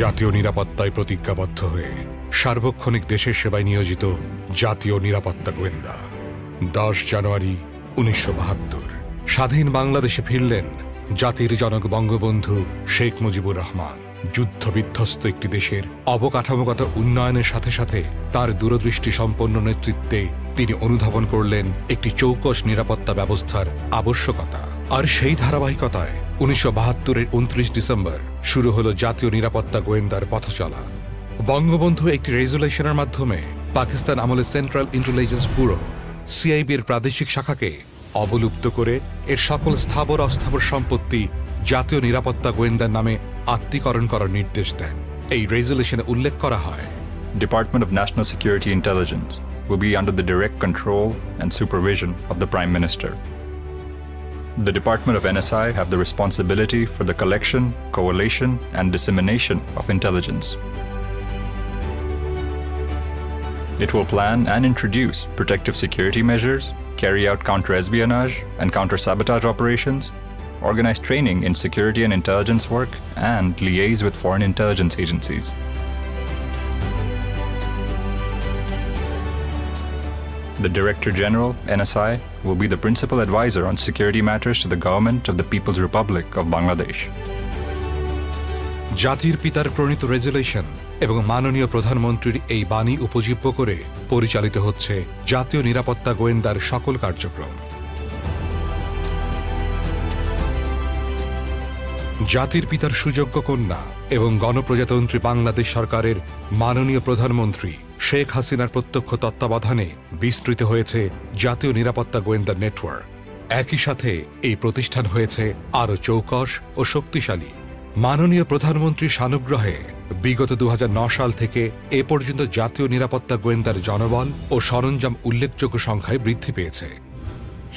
জাতীয় নিরাপত্তায় প্রতিজ্ঞাবদ্ধ হয়ে সার্বক্ষণিক দেশের সেবায় নিয়োজিত জাতীয় নিরাপত্তা গোয়েন্দা। 10 জানুয়ারি 1972 স্বাধীন বাংলাদেশে ফিরলেন জাতির জনক বঙ্গবন্ধু শেখ মুজিবুর রহমান। যুদ্ধ বিধ্বস্ত একটি দেশের অবকাঠামোগত উন্নয়নের সাথে সাথে তার দূরদৃষ্টি সম্পন্ন নেতৃত্বে তিনি অনুধাবন করলেন একটি চৌকস নিরাপত্তা ব্যবস্থার আবশ্যকতা। আর সেই ধারাবাহিকতায় 1972-এর 29 ডিসেম্বর শুরু হল জাতীয় নিরাপত্তা গোয়েন্দার পথচলা। বঙ্গবন্ধু একটি রেজুলেশনের মাধ্যমে পাকিস্তান আমলে সেন্ট্রাল ইন্টেলিজেন্স ব্যুরো সিআইবির প্রাদেশিক শাখাকে অবলুপ্ত করে এর সকল স্থাবর অস্থাবর সম্পত্তি জাতীয় নিরাপত্তা গোয়েন্দার নামে আত্মীকরণ করার নির্দেশ দেন। এই রেজুলেশনে উল্লেখ করা হয়, Department of National Security Intelligence will be under the direct control and supervision of the Prime Minister. The Department of NSI have the responsibility for the collection, coalition, and dissemination of intelligence. It will plan and introduce protective security measures, carry out counter-espionage and counter-sabotage operations, organize training in security and intelligence work, and liaise with foreign intelligence agencies. The Director General, NSI, will be the principal advisor on security matters to the government of the People's Republic of Bangladesh. জাতির পিতার প্রণীত resolution এবং মাননীয় প্রধানমন্ত্রীর এই বাণী উপজীব্য করে পরিচালিত হচ্ছে জাতীয় নিরাপত্তা গোয়েন্দার সকল কার্যক্রম। জাতির পিতার সুযোগ্য কন্যা এবং গণপ্রজাতন্ত্রী বাংলাদেশ সরকারের মাননীয় প্রধানমন্ত্রী শেখ হাসিনার প্রত্যক্ষ তত্ত্বাবধানে বিস্তৃত হয়েছে জাতীয় নিরাপত্তা গোয়েন্দা নেটওয়ার্ক। একই সাথে এই প্রতিষ্ঠান হয়েছে আরও চৌকস ও শক্তিশালী। মাননীয় প্রধানমন্ত্রীর সানুগ্রহে বিগত 2009 সাল থেকে এ পর্যন্ত জাতীয় নিরাপত্তা গোয়েন্দার জনবল ও সরঞ্জাম উল্লেখযোগ্য সংখ্যায় বৃদ্ধি পেয়েছে।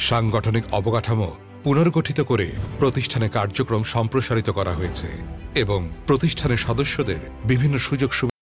সাংগঠনিক অবকাঠামো পুনর্গঠিত করে প্রতিষ্ঠানের কার্যক্রম সম্প্রসারিত করা হয়েছে এবং প্রতিষ্ঠানের সদস্যদের বিভিন্ন সুযোগ সুবিধা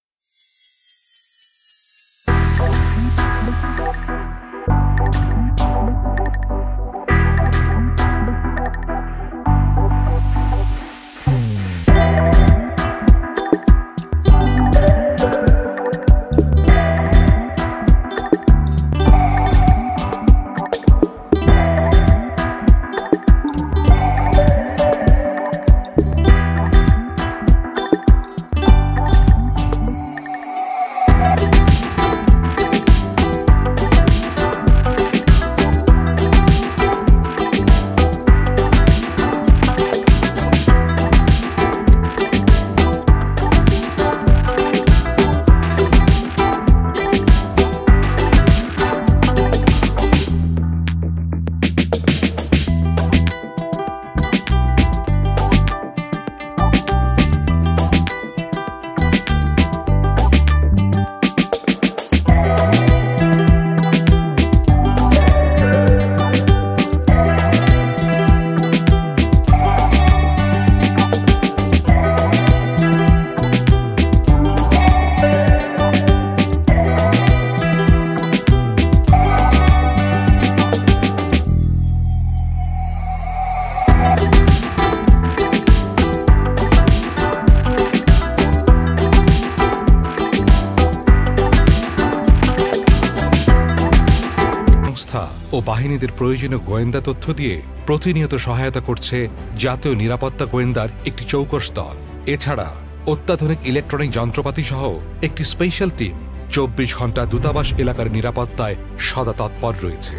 ও বাহিনীদের প্রয়োজনীয় গোয়েন্দা তথ্য দিয়ে প্রতিনিয়ত সহায়তা করছে জাতীয় নিরাপত্তা গোয়েন্দার একটি চৌকস দল। এছাড়া অত্যাধুনিক ইলেকট্রনিক যন্ত্রপাতি সহ একটি স্পেশাল টিম 24 ঘণ্টা দূতাবাস এলাকার নিরাপত্তায় সদা তৎপর রয়েছে।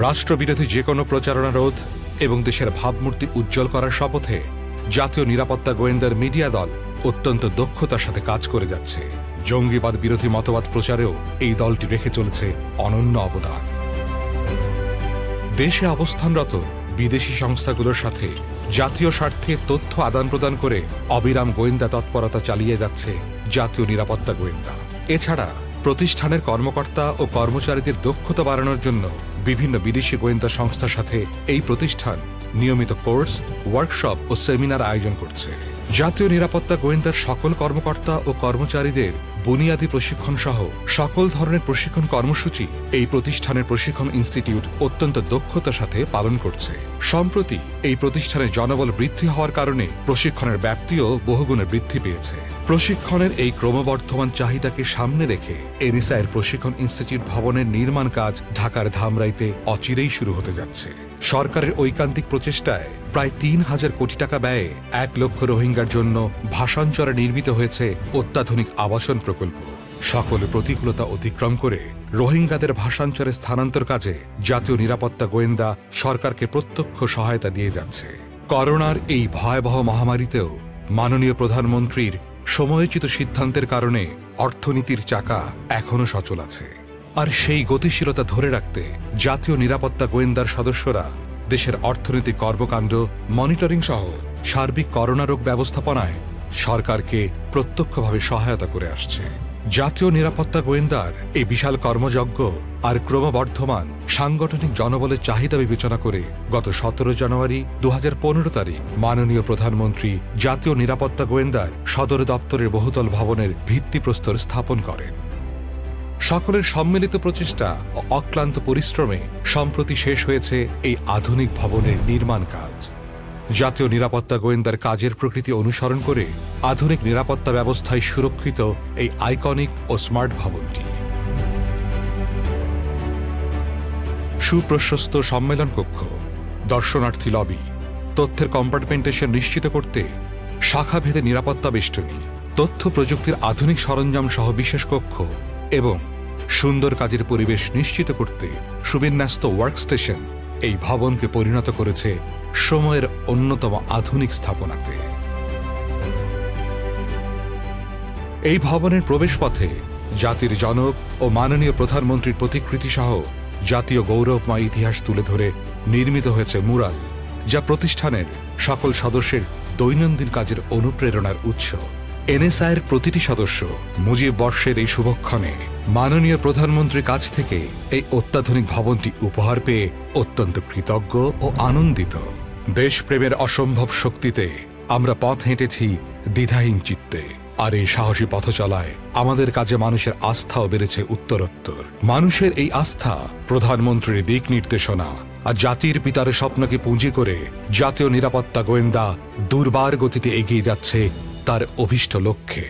রাষ্ট্রবিরোধী যে কোনো প্রচারণা রোধ এবং দেশের ভাবমূর্তি উজ্জ্বল করার শপথে জাতীয় নিরাপত্তা গোয়েন্দার মিডিয়া দল অত্যন্ত দক্ষতার সাথে কাজ করে যাচ্ছে। জঙ্গিবাদ বিরোধী মতবাদ প্রচারেও এই দলটি রেখে চলেছে অনন্য অবদান। দেশে অবস্থানরত বিদেশি সংস্থাগুলোর সাথে জাতীয় স্বার্থে তথ্য আদান প্রদান করে অবিরাম গোয়েন্দা তৎপরতা চালিয়ে যাচ্ছে জাতীয় নিরাপত্তা গোয়েন্দা। এছাড়া প্রতিষ্ঠানের কর্মকর্তা ও কর্মচারীদের দক্ষতা বাড়ানোর জন্য বিভিন্ন বিদেশি গোয়েন্দা সংস্থার সাথে এই প্রতিষ্ঠান নিয়মিত কোর্স, ওয়ার্কশপ ও সেমিনার আয়োজন করছে। জাতীয় নিরাপত্তা গোয়েন্দার সকল কর্মকর্তা ও কর্মচারীদের বুনিয়াদী প্রশিক্ষণ সহ সকল ধরনের প্রশিক্ষণ কর্মসূচি এই প্রতিষ্ঠানের প্রশিক্ষণ ইনস্টিটিউট অত্যন্ত দক্ষতার সাথে পালন করছে। সম্প্রতি এই প্রতিষ্ঠানের জনবল বৃদ্ধি হওয়ার কারণে প্রশিক্ষণের ব্যাপ্তিও বহুগুণে বৃদ্ধি পেয়েছে। প্রশিক্ষণের এই ক্রমবর্ধমান চাহিদাকে সামনে রেখে এনএসআই এর প্রশিক্ষণ ইনস্টিটিউট ভবনের নির্মাণ কাজ ঢাকার ধামরাইতে অচিরেই শুরু হতে যাচ্ছে। সরকারের ঐকান্তিক প্রচেষ্টায় প্রায় ৩,০০০ কোটি টাকা ব্যয়ে ১ লক্ষ রোহিঙ্গার জন্য ভাষাঞ্চলে নির্মিত হয়েছে অত্যাধুনিক আবাসন প্রকল্প। সকল প্রতিকূলতা অতিক্রম করে রোহিঙ্গাদের ভাষাঞ্চলে স্থানান্তর কাজে জাতীয় নিরাপত্তা গোয়েন্দা সরকারকে প্রত্যক্ষ সহায়তা দিয়ে যাচ্ছে। করোনার এই ভয়াবহ মহামারীতেও মাননীয় প্রধানমন্ত্রীর সময়োচিত সিদ্ধান্তের কারণে অর্থনীতির চাকা এখনো সচল আছে। আর সেই গতিশীলতা ধরে রাখতে জাতীয় নিরাপত্তা গোয়েন্দার সদস্যরা দেশের অর্থনৈতিক কর্মকাণ্ড মনিটরিং সহ সার্বিক করোনা রোগ ব্যবস্থাপনায় সরকারকে প্রত্যক্ষভাবে সহায়তা করে আসছে। জাতীয় নিরাপত্তা গোয়েন্দার এই বিশাল কর্মযজ্ঞ আর ক্রমবর্ধমান সাংগঠনিক জনবলের চাহিদা বিবেচনা করে গত ১৭ জানুয়ারি ২০১৫ তারিখ মাননীয় প্রধানমন্ত্রী জাতীয় নিরাপত্তা গোয়েন্দার সদর দপ্তরের বহুতল ভবনের ভিত্তিপ্রস্তর স্থাপন করেন। সকলের সম্মিলিত প্রচেষ্টা ও অক্লান্ত পরিশ্রমে সম্প্রতি শেষ হয়েছে এই আধুনিক ভবনের নির্মাণ কাজ। জাতীয় নিরাপত্তা গোয়েন্দার কাজের প্রকৃতি অনুসরণ করে আধুনিক নিরাপত্তা ব্যবস্থায় সুরক্ষিত এই আইকনিক ও স্মার্ট ভবনটি। সুপ্রশস্ত সম্মেলন কক্ষ, দর্শনার্থী লবি, তথ্যের কম্পার্টমেন্টেশন নিশ্চিত করতে শাখাভেদে নিরাপত্তা বেষ্টনী, তথ্য প্রযুক্তির আধুনিক সরঞ্জাম সহ বিশেষ কক্ষ এবং সুন্দর কাজের পরিবেশ নিশ্চিত করতে সুবিন্যস্ত ওয়ার্কস্টেশন এই ভবনকে পরিণত করেছে সময়ের অন্যতম আধুনিক স্থাপনাতে। এই ভবনের প্রবেশপথে জাতির জনক ও মাননীয় প্রধানমন্ত্রীর প্রতিকৃতি সহ জাতীয় গৌরবময় ইতিহাস তুলে ধরে নির্মিত হয়েছে মুরাল, যা প্রতিষ্ঠানের সকল সদস্যের দৈনন্দিন কাজের অনুপ্রেরণার উৎস। এনএসআই এর প্রতিটি সদস্য মুজিব বর্ষের এই শুভক্ষণে মাননীয় প্রধানমন্ত্রীর কাছ থেকে এই অত্যাধুনিক ভবনটি উপহার পেয়ে অত্যন্ত কৃতজ্ঞ ও আনন্দিত। দেশপ্রেমের অসম্ভব শক্তিতে আমরা পথ হেঁটেছি দ্বিধাহীন চিত্তে, আর এই সাহসী পথ চলায় আমাদের কাজে মানুষের আস্থাও বেড়েছে উত্তরোত্তর। মানুষের এই আস্থা, প্রধানমন্ত্রীর দিক নির্দেশনা আর জাতির পিতার স্বপ্নকে পুঁজি করে জাতীয় নিরাপত্তা গোয়েন্দা দুর্বার গতিতে এগিয়ে যাচ্ছে তার অভীষ্ট লক্ষ্যে।